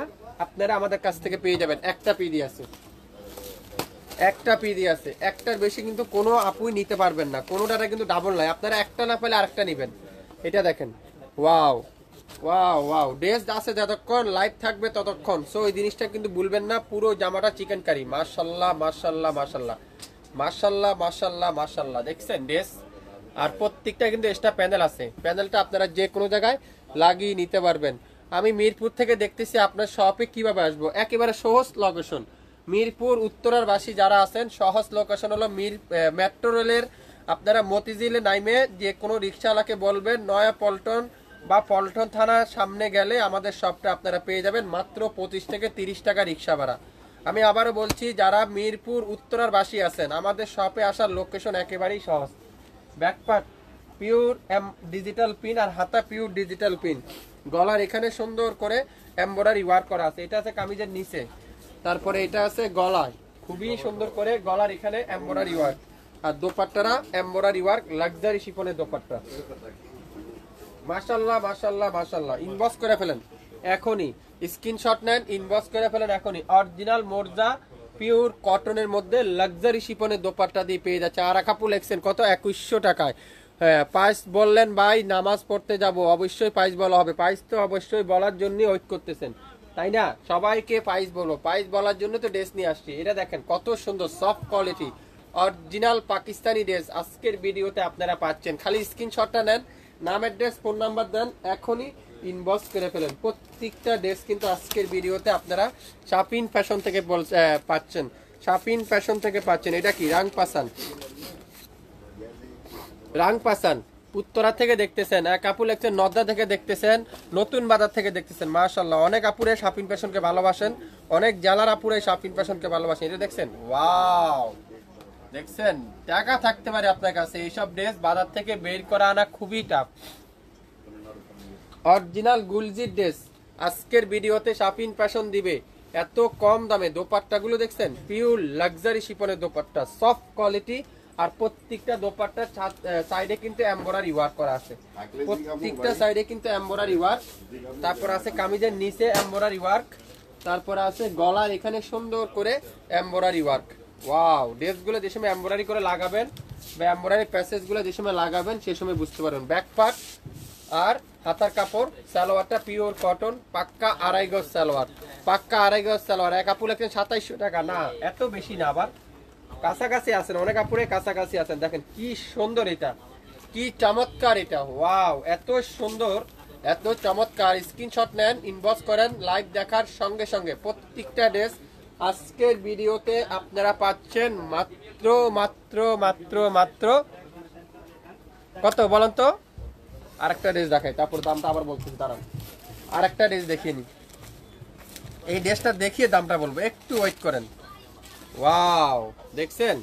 S1: আপনারা আমাদের কাছ থেকে পেয়ে যাবেন। একটা পিডি আছে, একটা পিডি আছে, একটার বেশি কিন্তু কোনো আপুই নিতে পারবেন না, কোনোটাটা কিন্তু ডাবল নয়। আপনারা একটা না পেলে আরেকটা নেবেন। এটা দেখেন, ওয়াও ওয়াও ওয়াও, ড্রেস আছে যতক্ষণ লাইভ থাকবে ততক্ষণ। সো এই জিনিসটা কিন্তু ভুলবেন না। পুরো জামাটা চিকেন কারি, মাশাআল্লাহ মাশাআল্লাহ মাশাআল্লাহ মাশাআল্লাহ মাশাআল্লাহ মাশাআল্লাহ, দেখছেন ড্রেস। আর প্রত্যেকটা কিন্তু এক্সট্রা প্যানেল আছে, প্যানেলটা আপনারা যে কোনো জায়গায় লাগিয়ে নিতে পারবেন। আমি মিরপুর থেকে দেখতেছি, আপনার শপে কিভাবে আসবো? একেবারে সহজ লোকেশন, মিরপুর উত্তরার বাসী যারা আছেন, সহজ লোকেশন হলো মেট্রো রেলের, আপনারা মতিঝিলে নাইমে যে কোনো রিক্সাওয়ালাকে বলবেন নয়া পল্টন বা পল্টন থানার সামনে গেলে আমাদের শপটা আপনারা পেয়ে যাবেন। মাত্র 25 থেকে 30 টাকা রিক্সা ভাড়া, আমি আবারও বলছি, যারা মিরপুর উত্তরার বাসী আছেন, আমাদের শপে আসার লোকেশন একেবারেই সহজ। ব্যাকপার্ট পিওর ডিজিটাল পিন আর হাতা পিওর ডিজিটাল পিন, গলার এখানে সুন্দর করে এমব্রয়ডারি ওয়ার্ক করা আছে। এটা আছে কামিজের নিচে, তারপরে এটা আছে গলায় খুবই সুন্দর করে গলার এখানে এমব্রয়ডারি ওয়ার্ক, আর দোপাট্টারা এমব্রয়ডারি ওয়ার্ক, লাক্সারি শিফনের দোপাট্টা। মাশাআল্লাহ মাশাআল্লাহ মাশাআল্লাহ, ইনবক্স করে ফেলেন এখনই, স্ক্রিনশট নেন, ইনবক্স করে ফেলেন এখনই। অরিজিনাল মোরজা পিওর কটনের মধ্যে লাক্সারি শিফনের দোপাট্টা দিয়ে পেয়ে যাচ্ছে। আর কাপড় লেখছেন কত? 2100 টাকায়। হ্যাঁ, প্রাইস বললেন ভাই নামাজ পড়তে যাব, অবশ্যই প্রাইস বলা হবে। প্রাইস তো অবশ্যই বলার জন্যই ওয়েট করতেছেন, তাই না? সবাইকে প্রাইস বলবো, প্রাইস বলার জন্য তো ড্রেস নিয়ে আসছি। এটা দেখেন কত সুন্দর soft quality original Pakistani dress আজকের ভিডিওতে আপনারা পাচ্ছেন। খালি স্ক্রিনশটটা নেন, নাম অ্যাড্রেস ফোন নাম্বার দেন, এখনই ইনবক্স করে ফেলেন। প্রত্যেকটা ড্রেস কিন্তু আজকের ভিডিওতে আপনারা শাপিন ফ্যাশন থেকে পাচ্ছেন, শাপিন ফ্যাশন থেকে পাচ্ছেন। এটা কি রাং পাসান, রাং পাসান উত্তরা থেকে দেখতেছেন, এক আপু লেখছেন নদ্দা থেকে দেখতেছেন, নতুন বাজার থেকে দেখতেছেন। মাশাআল্লাহ, অনেক আপুরে শাপিন ফ্যাশনকে ভালোবাসেন, অনেক জেলার আপুরে শাপিন ফ্যাশনকে ভালোবাসেন। এটা দেখছেন, ওয়াও, দেখছেন? টাকা থাকতে পারে আপনার কাছে, এইসব ড্রেস বাজার থেকে বের করা আনা খুবই টাফ। অরিজিনাল গুলজির ড্রেস আজকের ভিডিওতে শাপিন ফ্যাশন দিবে এত কম দামে। দোপাট্টাগুলো দেখছেন, পিওর লাক্সারি শিফনের দোপাট্টা, সফট কোয়ালিটি, আর প্রত্যেকটা দোপাট্টার সাইডে কিন্তু এমব্রয়ডারি ওয়ার্ক করা আছে, প্রত্যেকটা সাইডে কিন্তু এমব্রয়ডারি ওয়ার্ক। তারপর আছে কামিজের নিচে এমব্রয়ডারি ওয়ার্ক, তারপর আছে গলার এখানে সুন্দর করে এমব্রয়ডারি ওয়ার্ক। ওয়াও, ড্রেসগুলো যে সময় এমব্রয়ডারি করে লাগাবেন বা এমব্রয়ডারি প্যাসেজগুলো যে সময় লাগাবেন সে সময় বুঝতে পারবেন। ব্যাক পার্ট আর হাতার কাপড়, সালোয়ারটা পিওর কটন, পাক্কা 2.5 গজ সালোয়ার, পাক্কা 2.5 গজ সালোয়ার। এক কাপড় লেখেন 2700 টাকা, না এত বেশি না, আবার কাছাকাছি আছেন, অনেক কাপড়ে কাছাকাছি আছেন। দেখেন কি সুন্দর, এটা কি চমৎকার, এটা ওয়াও, এত সুন্দর, এত চমৎকার। স্ক্রিনশট নেন, ইনবক্স করেন, লাইভ দেখার সঙ্গে সঙ্গে। প্রত্যেকটা ড্রেস আজকের ভিডিওতে আপনারা পাচ্ছেন মাত্র মাত্র মাত্র মাত্র কত বলেন তো? আরেকটা ড্রেস দেখাই, তারপর দামটা আবার বলতেছি, দাঁড়ান আরেকটা ড্রেস দেখিয়ে নি। এই ড্রেসটা দেখিয়ে দামটা বলবো, একটু ওয়েট করেন। ওয়াও, দেখছেন?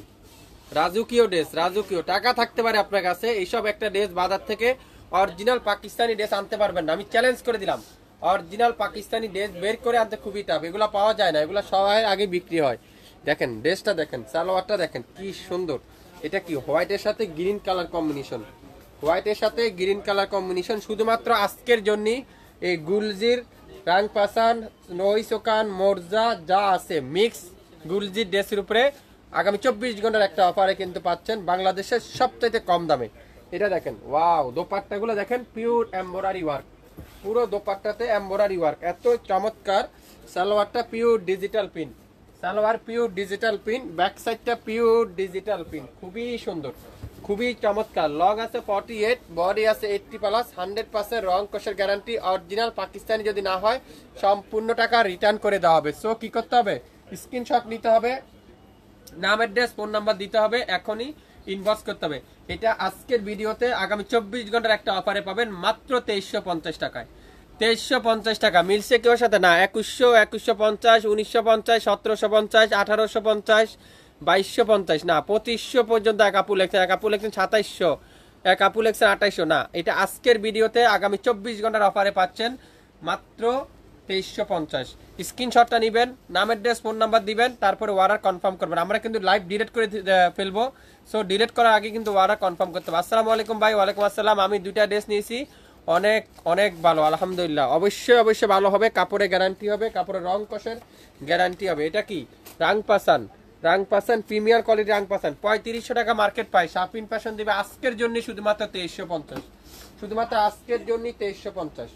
S1: রাজুকিও ড্রেস, রাজুকিও। টাকা থাকতে পারে আপনার কাছে, এইসব একটা ড্রেস বাজার থেকে অরিজিনাল পাকিস্তানি ড্রেস আনতে পারবেন না, আমি চ্যালেঞ্জ করে দিলাম। অরিজিনাল পাকিস্তানি ড্রেস বের করে আনতে খুবই টাফ, এগুলো পাওয়া যায় না, এগুলো সবাই আগে বিক্রি হয়। দেখেন ড্রেসটা দেখেন, সালোয়ারটা দেখেন কি সুন্দর। এটা কি হোয়াইটের সাথে গ্রিন কালার কম্বিনেশন, হোয়াইটের সাথে গ্রিন কালার কম্বিনেশন, শুধুমাত্র আজকের জন্যই। এই গুলজির, রাং পাসান, নইসোকান, মোরজা যা আছে মিক্স গুলজির ড্রেসের উপরে আগামী 24 ঘন্টার একটা অফারে কিন্তু পাচ্ছেন বাংলাদেশের সবচাইতে কম দামে। এটা দেখেন, ওয়াও, দোপাট্টাগুলো দেখেন পিওর এমব্রয়ডারি ওয়ার্ক, পুরো দোপাট্টাতে এমব্রয়ডারি ওয়ার্ক, এত চমৎকার। সালোয়ারটা pure digital pin, salwar pure digital pin, back সাইডটা পিওর ডিজিটাল পিন, খুবই সুন্দর, খুবই চমৎকার। লং আছে 48, বডি আছে 80+, 100% রং কষের গ্যারান্টি। অরিজিনাল পাকিস্তানি যদি না হয় সম্পূর্ণ টাকা রিটার্ন করে দেওয়া হবে। সো কি করতে হবে? স্ক্রিনশট নিতে হবে, নাম অ্যাড্রেস ফোন নাম্বার দিতে হবে, এখনই ইনবক্স করতে হবে। এটা আজকের ভিডিওতে আগামী 24 ঘন্টার একটা অফারে পাবেন মাত্র 2350 টাকায়। 2350 টাকা, মিলছে কেউ সাথে না? 2100, 2150, 1950, 1750, 1850, 2250 না, 2500 পর্যন্ত এক আপু লেখছেন, এক আপু লেখছেন 2700, এক আপু লেখছেন 2800 না। এটা আজকের ভিডিওতে আগামী 24 ঘন্টার অফারে পাচ্ছেন মাত্র 2350। স্ক্রিনশটটা নেবেন, নাম অ্যাড্রেস ফোন নাম্বার দিবেন, তারপরে অর্ডার কনফার্ম করবেন। আমরা কিন্তু লাইভ ডিলিট করে ফেলবো, সো ডিলিট করার আগে কিন্তু অর্ডার কনফার্ম করতে হবে। আসসালামু আলাইকুম ভাই। ওয়ালাইকুম আসসালাম। আমি দুইটা ড্রেস নিয়েছি, অনেক অনেক ভালো আলহামদুলিল্লাহ। অবশ্যই অবশ্যই ভালো হবে, কাপড়ের গ্যারান্টি হবে, কাপড়ের রং কষের গ্যারান্টি হবে। এটা কি রাং পাসান, রাং পাসান প্রিমিয়ার কোয়ালিটি রাং পাসান, 3500 টাকা মার্কেট পায়, শাপিন ফ্যাশন দিবে আজকের জন্য শুধুমাত্র 2350, শুধুমাত্র আজকের জন্য 2350।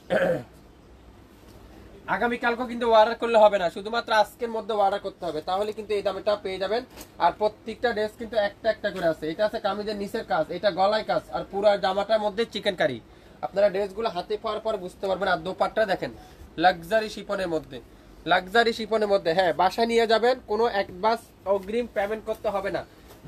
S1: আগামীকালকেও কিন্তু অর্ডার করলে হবে না, শুধুমাত্র আজকের মধ্যে অর্ডার করতে হবে, তাহলে কিন্তু এই দামটা পেয়ে যাবেন। আর প্রত্যেকটা ড্রেস কিন্তু একটা একটা করে আছে। এটা আছে কামিজের নিচের কাজ, এটা গলায় কাজ, আর পুরো জামাটার মধ্যে চিকেন কারি। আপনারা ড্রেসগুলো হাতে পাওয়ার পর বুঝতে পারবেন। আর দোপাট্টা দেখেন লাক্সারি শিফনের মধ্যে, লাক্সারি শিফনের মধ্যে। হ্যাঁ, বাসা নিয়ে যাবেন, কোনো অ্যাডভান্স অগ্রিম পেমেন্ট করতে হবে না।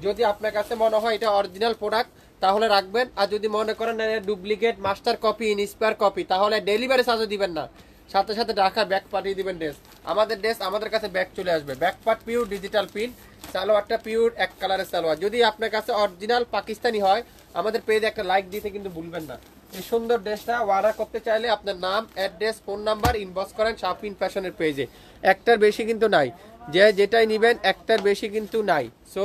S1: যদি আপনার কাছে মনে হয় এটা অরিজিনাল প্রোডাক্ট তাহলে রাখবেন, আর যদি মনে করেন duplicate master copy, inspire copy, তাহলে ডেলিভারি চার্জও দিবেন না, সাথে সাথে ঢাকা ব্যাগ পাঠিয়ে দিবেন ড্রেস। আমাদের ড্রেস আমাদের কাছে ব্যাক চলে আসবে। Back part pure digital print, সালোয়ারটা পিওর এক কালারের সালোয়ার। যদি আপনার কাছে অরিজিনাল পাকিস্তানি হয় আমাদের পেজে একটা লাইক দিতে কিন্তু ভুলবেন না। এই সুন্দর ড্রেসটা অর্ডার করতে চাইলে আপনার নাম, অ্যাড্রেস, ফোন নাম্বার ইনবক্স করেন শাফিন ফ্যাশনের পেজে। একটার বেশি কিন্তু নাই, যেটাই নেবেন একটার বেশি কিন্তু নাই। সো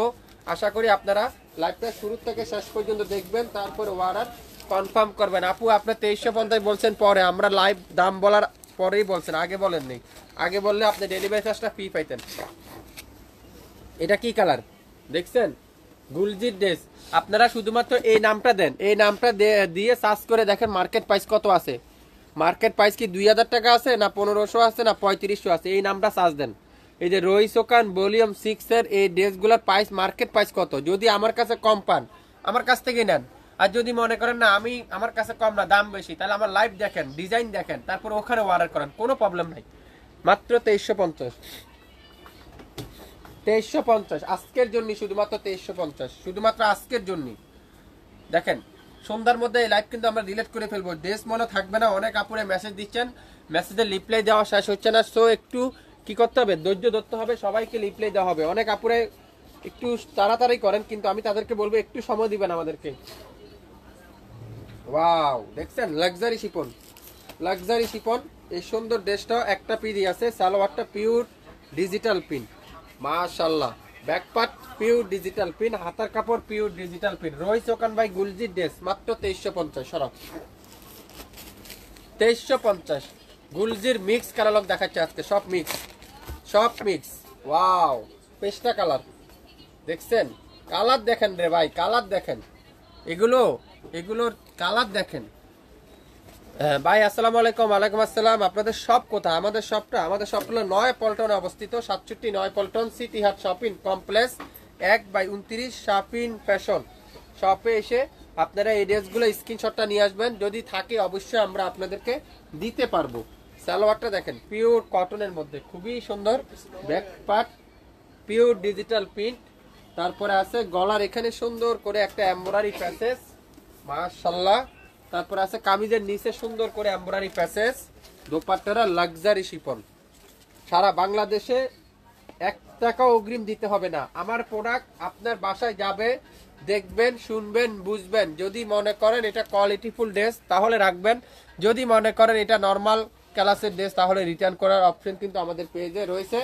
S1: আশা করি আপনারা লাইভটা শুরু থেকে শেষ পর্যন্ত দেখবেন, তারপরে অর্ডার কনফার্ম করবেন। আপু আপনার 2350 বলছেন, পরে আমরা লাইভ দাম বলার পরেই বলছেন, আগে বলেননি। আগে বললে আপনি ডেলিভারি চার্জটা ফ্রি পাইতেন। এটা কি কালার দেখছেন, গুলজির ড্রেস। আপনারা শুধুমাত্র এই নামটা দেন, এই নামটা দিয়ে সার্চ করে দেখেন মার্কেট প্রাইস কত আছে। মার্কেট প্রাইস কি 2000 টাকা আছে, না 1500 আছে, না 3500 আছে। এই নামটা সার্চ দেন। এই যে রইস ওকান ভলিউম 6 এর এই ড্রেসগুলোর প্রাইস, মার্কেট প্রাইস কত। যদি আমার কাছে কম পান আমার কাছ থেকে নেন, আর যদি মনে করেন না আমার কাছে কম না দাম বেশি, তাহলে আমার লাইভ দেখেন, ডিজাইন দেখেন, তারপর ওখানে অর্ডার করেন, কোনো প্রবলেম নাই। মাত্র 2350, 2350 আজকের জন্য, শুধুমাত্র 2350, শুধুমাত্র আজকের জন্য। দেখেন সন্ধ্যার মধ্যে এই লাইভ কিন্তু আমরা ডিলিট করে ফেলবো, ড্রেস মনে থাকবে না। অনেক আপুরে মেসেজ দিচ্ছেন, মেসেজের রিপ্লাই দেওয়া শেষ হচ্ছে না। সো একটু কি করতে হবে, ধৈর্য ধরতে হবে, সবাইকে রিপ্লাই দেওয়া হবে। অনেক আপুরে একটু তাড়াতাড়ি করেন, কিন্তু আমি তাদেরকে বলবো একটু সময় দিবেন আমাদেরকে। ওয়াও দেখছেন, লাক্সারি শিপন, লাক্সারি শিপন। এই সুন্দর ড্রেসটা একটা পিডি আছে, সালোয়ারটা পিওর ডিজিটাল প্রিন্ট, মাশাআল্লাহ। Back part pure digital print, হাতার কাপড় পিওর ডিজিটাল প্রিন্ট। রইস ওকান ভাই গুলজির ড্রেস মাত্র 2350। সরব 2350। গুলজির মিক্স কালার দেখাচ্ছে আজকে, সব মিক্স, সব মিক্স। ওয়াও পেস্টা কালার দেখছেন, কালার দেখেন রে ভাই, কালার দেখেন, এগুলোর কালার দেখেন। ভাই আসসালামু আলাইকুম। ওয়ালাইকুম আসসালাম। আপনাদের সব কোথায়? আমাদের সবটা হলো 9 পল্টনে অবস্থিত, 67 9 পল্টন, সিটি হাট শপিং কমপ্লেক্স 1/29 শাফিন ফ্যাশন শপে এসে আপনারা এই ড্রেসগুলো স্ক্রিনশটটা নিয়ে আসবেন। যদি থাকে অবশ্যই আমরা আপনাদেরকে দিতে পারবো। সালোয়ারটা দেখেন পিওর কটনের মধ্যে, খুবই সুন্দর। Back part pure digital print, তারপরে আছে গলার এখানে সুন্দর করে একটা এমব্রয়ডারি প্যাসেজ, মাশাআল্লাহ। তারপর আছে কামিজের নিচে সুন্দর করে এমব্রয়ডারি প্যাসেজ। দোপাট্টারা লাক্সারি শিফন। সারা বাংলাদেশে 1 টাকাও অগ্রিম দিতে হবে না। আমার প্রোডাক্ট আপনার বাসায় যাবে, দেখবেন, শুনবেন, বুঝবেন। যদি মনে করেন এটা কোয়ালিটিফুল ড্রেস তাহলে রাখবেন, যদি মনে করেন এটা নর্মাল ক্লাসের ড্রেস তাহলে রিটার্ন করার অপশন কিন্তু আমাদের পেজে রয়েছে।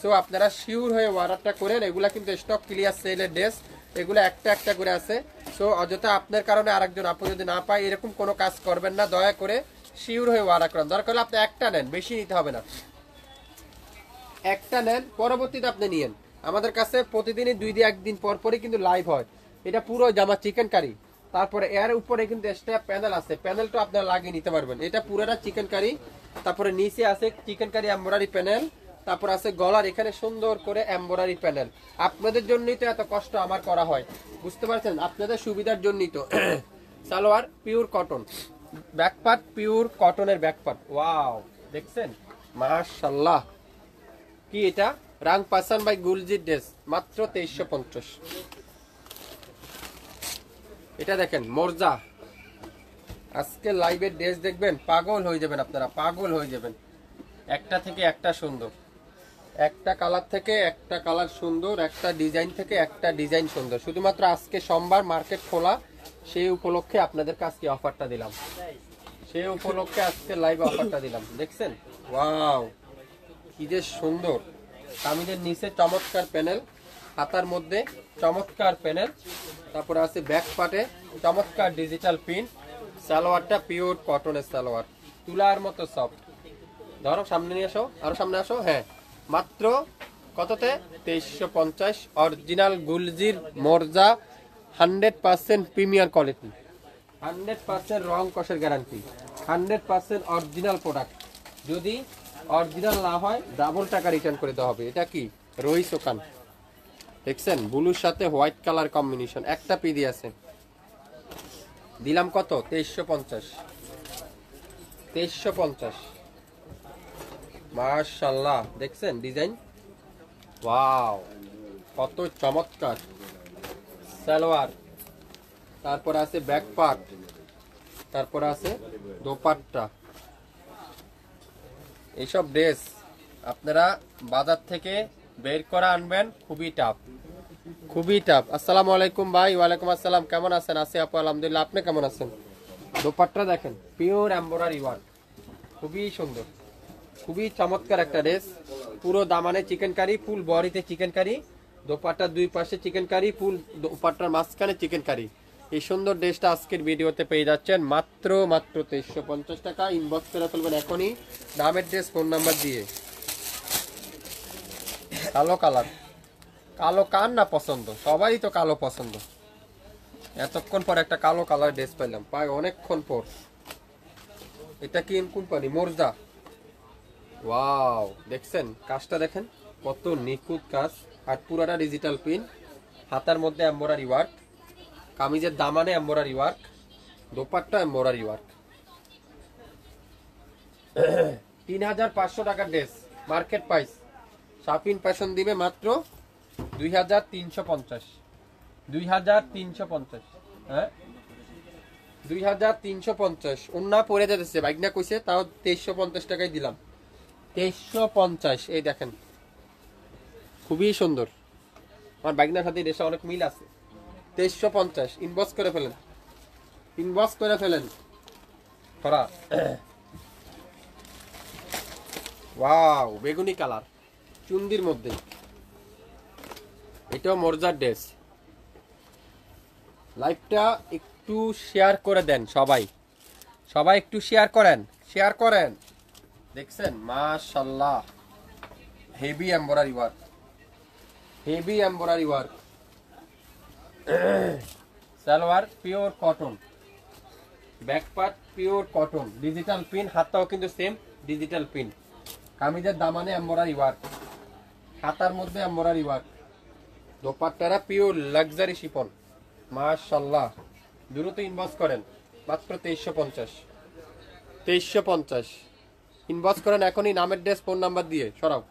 S1: সো আপনারা শিওর হয়ে অর্ডারটা করেন। এগুলা কিন্তু স্টক ক্লিয়ার সেলের ড্রেস, এগুলো একটা একটা করে আছে। সো অযথা আপনার কারণে আরেকজন আপু যদি না পায় এরকম কোনো কাজ করবেন না, দয়া করে শিওর হয়ে অর্ডার করেন। দরকার হলে আপনি একটা নেন, বেশি নিতে হবে না, একটা নেন, পরবর্তীতে আপনি নিয়েন। আমাদের কাছে প্রতিদিনই 2-1 দিন পর পরই কিন্তু লাইভ হয়। এটা পুরো জামা চিকেন কারি, তারপরে এর উপরে কিন্তু এক্সট্রা প্যানেল আছে, প্যানেলটা আপনারা লাগিয়ে নিতে পারবেন। এটা পুরোটা চিকেন কারি, তারপরে নিচে আছে চিকেন কারি এমব্রয়ডারি প্যানেল, তারপর আছে গলার এখানে সুন্দর করে এমব্রয়ডারি প্যানেল। আপনাদের জন্যই তো এত কষ্ট আমার করা হয়, বুঝতে পারছেন, আপনাদের সুবিধার জন্যই তো। Salwar pure cotton, back part pure কটনের ব্যাক পার্ট। ওয়াও দেখছেন, মাশাআল্লাহ। কি এটা রাং পাসান বাই গুলজির ড্রেস, মাত্র 2350। এটা দেখেন মর্জা, আজকে লাইভের ড্রেস দেখবেন পাগল হয়ে যাবেন, আপনারা পাগল হয়ে যাবেন। একটা থেকে একটা সুন্দর, একটা কালার থেকে একটা কালার সুন্দর, একটা ডিজাইন থেকে একটা ডিজাইন সুন্দর। শুধুমাত্র আজকে সোমবার মার্কেট খোলা, সেই উপলক্ষে আপনাদের কাছে অফারটা দিলাম, সেই উপলক্ষে আজকে লাইভ অফারটা দিলাম। দেখছেন ওয়াও কি যে সুন্দর। কামিজের নিচে চমৎকার প্যানেল, হাতার মধ্যে চমৎকার প্যানেল, তারপরে আছে ব্যাক পার্টে চমৎকার ডিজিটাল প্রিন্ট। সালোয়ারটা পিওর কটনের সালোয়ার, তুলার মতো সফট। ধরো সামনে নিয়ে আসো, আরো সামনে আসো। হ্যাঁ মাত্র কততে? 2350। অরিজিনাল গুলজির মর্জা, 100% প্রিমিয়ার কোয়ালিটি, 100% রং কষের গ্যারান্টি, 100% অরিজিনাল প্রোডাক্ট। যদি অরিজিনাল না হয় ডাবল টাকা রিটার্ন করে দেওয়া হবে। এটা কি রইস ওকান দেখছেন, ব্লুর সাথে হোয়াইট কালার কম্বিনেশন, একটা পিডি আছে। দিলাম কত? 2350, 2350। মাশাআল্লাহ দেখছেন ডিজাইন, ওয়াও কত চমৎকার। সালোয়ার, তারপর আছে ব্যাক পার্ট, তারপর আছে দোপাট্টা। এইসব ড্রেস আপনারা বাজার থেকে বের করে আনবেন, খুবই টাফ, খুবই টাফ। আসসালামু আলাইকুম ভাই। ওয়ালাইকুম আসসালাম, কেমন আছেন? আছি আপু আলহামদুলিল্লাহ, আপনি কেমন আছেন? দোপাট্টা দেখেন, পিওর এমব্রয়ডারি ওয়ার্ক, খুবই সুন্দর, খুবই চমৎকার একটা ড্রেস। পুরো দামানে চিকেন কারি, ফুল বডিতে চিকেন কারি, দোপাট্টার দুই পাশে চিকেন কারি, ফুল দোপাট্টার মাঝখানে চিকেন কারি। এই সুন্দর ড্রেসটা আজকের ভিডিওতে পেয়ে যাচ্ছেন মাত্র 2350 টাকা। ইনবক্স করে ফেলবেন এখনই নামের ড্রেস ফোন নাম্বার দিয়ে। কালো কালার, কালো কার না পছন্দ? সবাই তো কালো পছন্দ। এতক্ষণ পর একটা কালো কালার ড্রেস পেলাম, প্রায় অনেকক্ষণ পর। এটা কি কোম্পানি? মোরজা। ওয়াও, দেখছেন কাজটা দেখেন কত নিখুঁত কাজ, আর পুরাটা ডিজিটাল প্রিন্ট। হাতার মধ্যে এমব্রয়ডারি ওয়ার্ক, কামিজের দামানে embroidery work, dupatta embroidery work. 3500 টাকার dress, market price. Shapin fashion দিবে মাত্র 2350। 2350, হ্যাঁ 2350। অন্য পরে যেতেছে বাইকনা কইছে, তাও 2350 টাকায় দিলাম। 2350, এই দেখেন খুবই সুন্দর। আমার বাইকনার সাথে ড্রেসে অনেক মিল আছে। 2350, ইনবক্স করে ফেলেন, ইনবক্স করে ফেলেন করা। ওয়াও, বেগুনি কালার চুন্দির মধ্যে, এটাও মর্জার ড্রেস। লাইভটা একটু শেয়ার করে দেন সবাই, সবাই একটু শেয়ার করেন, শেয়ার করেন। দেখছেন মাশাআল্লাহ, heavy embroidery work, heavy embroidery work. Salwar pure cotton, back part pure cotton, digital print, হাতটাও কিন্তু সেম ডিজিটাল পিন। কামিজের দামানে এমব্রয়ডারি ওয়ার্ক, হাতার মধ্যে এমব্রয়ডারি ওয়ার্ক, দোপাট্টারা পিওর লাক্সারি শিফন। মাশাআল্লাহ, দ্রুত ইনবক্স করেন মাত্র 2350। 2350 ইনবক্স করেন এখনই নামের ড্রেস ফোন নাম্বার দিয়ে। সরাও,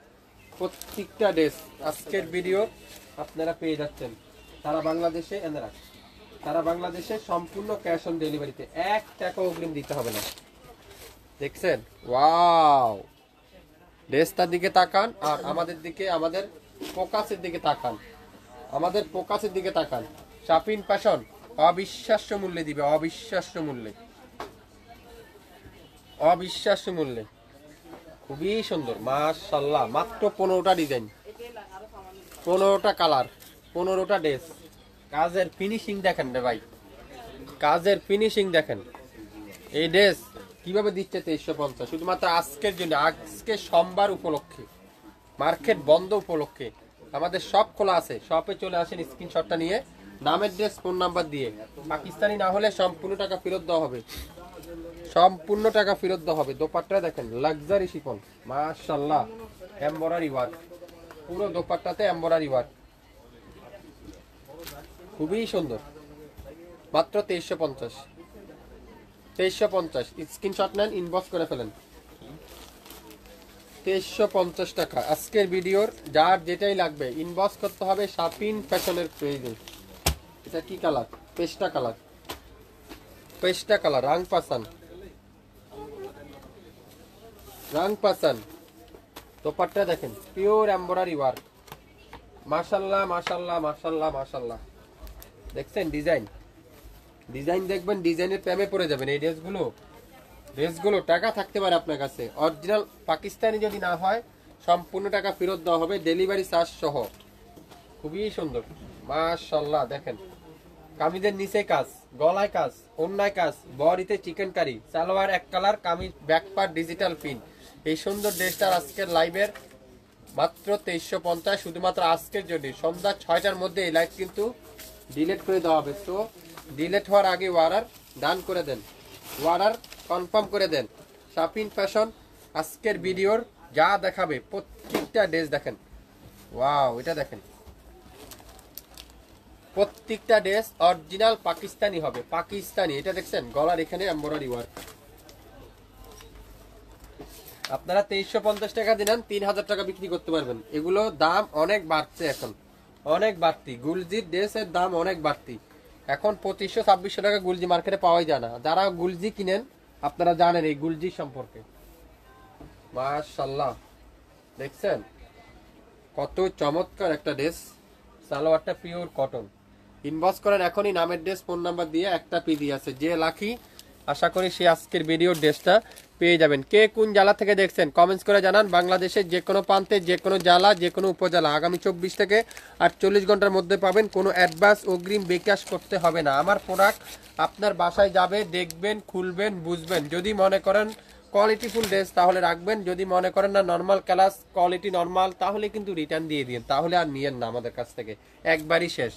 S1: প্রত্যেকটা ড্রেস আজকের ভিডিও আপনারা পেয়ে যাচ্ছেন সারা বাংলাদেশে। এনে রাখ, সারা বাংলাদেশে সম্পূর্ণ ক্যাশ অন ডেলিভারিতে, 1 টাকা অগ্রিম দিতে হবে না। দেখছেন ওয়াও, ড্রেসটার দিকে তাকান আর আমাদের দিকে, আমাদের ফোকাসের দিকে তাকান, আমাদের ফোকাসের দিকে তাকান। শাপিন ফ্যাশন অবিশ্বাস্য মূল্যে দিবে, অবিশ্বাস্য মূল্যে, অবিশ্বাস্য মূল্যে। খুবই সুন্দর মাশাআল্লাহ। মাত্র 15টা ডিজাইন, 15টা কালার, 15টা ড্রেস। কাজের ফিনিশিং দেখেন রে ভাই, কাজের ফিনিশিং দেখেন। এই ড্রেস কিভাবে দিচ্ছে 2350? শুধুমাত্র আজকের জন্য, আজকে সোমবার উপলক্ষে, মার্কেট বন্ধ উপলক্ষে। আমাদের শপ খোলা আছে, শপে চলে আসেন স্ক্রিনশটটা নিয়ে নামের ড্রেস ফোন নাম্বার দিয়ে। পাকিস্তানি না হলে সম্পূর্ণ টাকা ফেরত দেওয়া হবে, সম্পূর্ণ টাকা ফেরত দেওয়া হবে। দোপাট্টা দেখেন লাক্সারি শিফন, মাশাআল্লাহ, এমব্রয়ডারি ওয়ার্ক, পুরো দোপাট্টাতে এমব্রয়ডারি ওয়ার্ক, খুবই সুন্দর। মাত্র 2350, 2350 স্ক্রিনশট নেন, ইনবক্স করে ফেলেন। 2350 টাকা আজকের ভিডিওর। যার যেটাই লাগবে ইনবক্স করতে হবে শাপিন ফ্যাশনের পেজে। এটা কি কালার? পেস্টা কালার, পেস্টা কালার, রাং পাসান, রাং পাসান। দোপাট্টা দেখেন পিওর এমব্রয়ডারি ওয়ার্ক, মাশাআল্লাহ মাশাআল্লাহ মাশাআল্লাহ মাশাআল্লাহ। দেখছেন ডিজাইন, ডিজাইন দেখবেন, ডিজাইনের প্রেমে পড়ে যাবেন। এই ড্রেসগুলো, ড্রেসগুলো টাকা থাকতে পারে আপনার কাছে, অরিজিনাল পাকিস্তানি যদি না হয় সম্পূর্ণ টাকা ফেরত দেওয়া হবে, ডেলিভারি চার্জ সহ। খুবই সুন্দর মাশাআল্লাহ। দেখেন কামিজের নিচে কাজ, গলায় কাজ, ওড়নায় কাজ, বডিতে চিকেন কারি, সালোয়ার এক colour, kameez back part digital pin. এই সুন্দর ড্রেসটার আজকের লাইভের মাত্র 2350, শুধুমাত্র আজকের জন্য। সন্ধ্যা 6টার মধ্যে এই লাইভ কিন্তু ডিলিট করে দেওয়া হবে। তো ডিলিট হওয়ার আগে অর্ডার ডান করে দেন, অর্ডার কনফার্ম করে দেন। শাপিন ফ্যাশন আজকের ভিডিওর যা দেখাবে প্রত্যেকটা ড্রেস দেখেন। ওয়াও, এটা দেখেন, প্রত্যেকটা ড্রেস অরিজিনাল পাকিস্তানি হবে, পাকিস্তানি। এটা দেখছেন গলার এখানে এমব্রয়ডারি ওয়ার্ক। আপনারা 2350 টাকা দিলেন, 3000 টাকা বিক্রি করতে পারবেন। এগুলো দাম অনেক বাড়ছে এখন, অনেক বাড়তি। গুলজির ড্রেসের দাম অনেক বাড়তি এখন। 2500-2600 টাকা গুলজি মার্কেটে পাওয়াই যায় না। যারা গুলজি কিনেন আপনারা জানেন এই গুলজি সম্পর্কে। মাশাআল্লাহ, দেখছেন কত চমৎকার একটা ড্রেস। সালোয়ারটা পিওর কটন। ইনবক্স করেন এখনই, নামের ড্রেস ফোন নাম্বার দিয়ে, একটা পিডি আছে যে লাকি, আশা করি সে আজকের ভিডিওর ড্রেসটা পেয়ে যাবেন। কে কোন জেলা থেকে দেখছেন কমেন্টস করে জানান। বাংলাদেশের যে কোনো প্রান্তে, যে কোনো জেলা, যে কোনো উপজেলা, আগামী 24 থেকে 48 ঘন্টার মধ্যে পাবেন। কোনো অ্যাডভান্স অগ্রিম বিকাশ করতে হবে না। আমার প্রোডাক্ট আপনার বাসায় যাবে, দেখবেন, খুলবেন, বুঝবেন। যদি মনে করেন কোয়ালিটিফুল ড্রেস তাহলে রাখবেন, যদি মনে করেন না নর্মাল ক্লাস কোয়ালিটি নর্মাল, তাহলে কিন্তু রিটার্ন দিয়ে দিন, তাহলে আর নিয়েন না আমাদের কাছ থেকে, একবারই শেষ।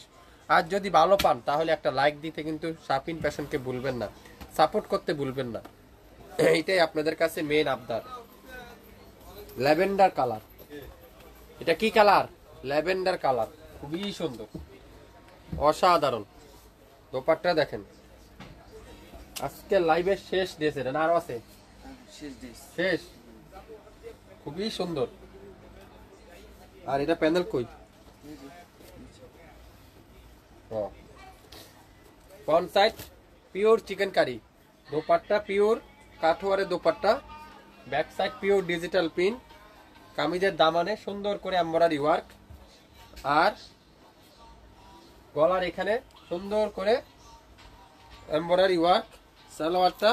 S1: আর যদি ভালো পান তাহলে একটা লাইক দিতে কিন্তু শাপিন ফ্যাশনকে ভুলবেন না, সাপোর্ট করতে ভুলবেন না, এইটাই আপনাদের কাছে মেন আবদার। ল্যাভেন্ডার কালার, এটা কি কালার? ল্যাভেন্ডার কালার, খুবই সুন্দর, অসাধারণ। দোপাট্টা দেখেন, আজকে লাইভের শেষ ড্রেস এটা, না আরো আছে? শেষ, খুবই সুন্দর। আর এটা প্যানেল কই? Front side pure chikankari, dupatta pure কাঠোয়ারের দোপাট্টা, back side pure digital print, কামিজের দামানে সুন্দর করে এমব্রয়ডারি ওয়ার্ক, আর গলার এখানে সুন্দর করে এমব্রয়ডারি ওয়ার্ক। সালোয়ারটা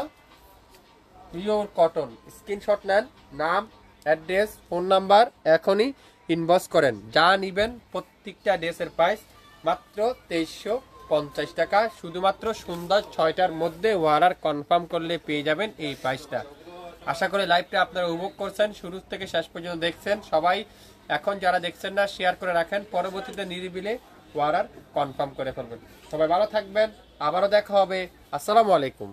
S1: পিওর কটন। স্ক্রিনশট নেন, নাম, অ্যাড্রেস, ফোন নাম্বার, এখনই ইনবক্স করেন। যা নিবেন প্রত্যেকটা ড্রেসের প্রাইস মাত্র 2350 টাকা। শুধুমাত্র সন্ধ্যা 6টার মধ্যে অর্ডার কনফার্ম করলে পেয়ে যাবেন এই প্রাইসটা। আশা করি লাইভটা আপনারা উপভোগ করছেন, শুরু থেকে শেষ পর্যন্ত দেখছেন। সবাই এখন যারা দেখছেন না শেয়ার করে রাখেন, পরবর্তীতে নিরিবিলে অর্ডার কনফার্ম করে ফেলবেন। সবাই ভালো থাকবেন, আবারও দেখা হবে। আসসালামু আলাইকুম।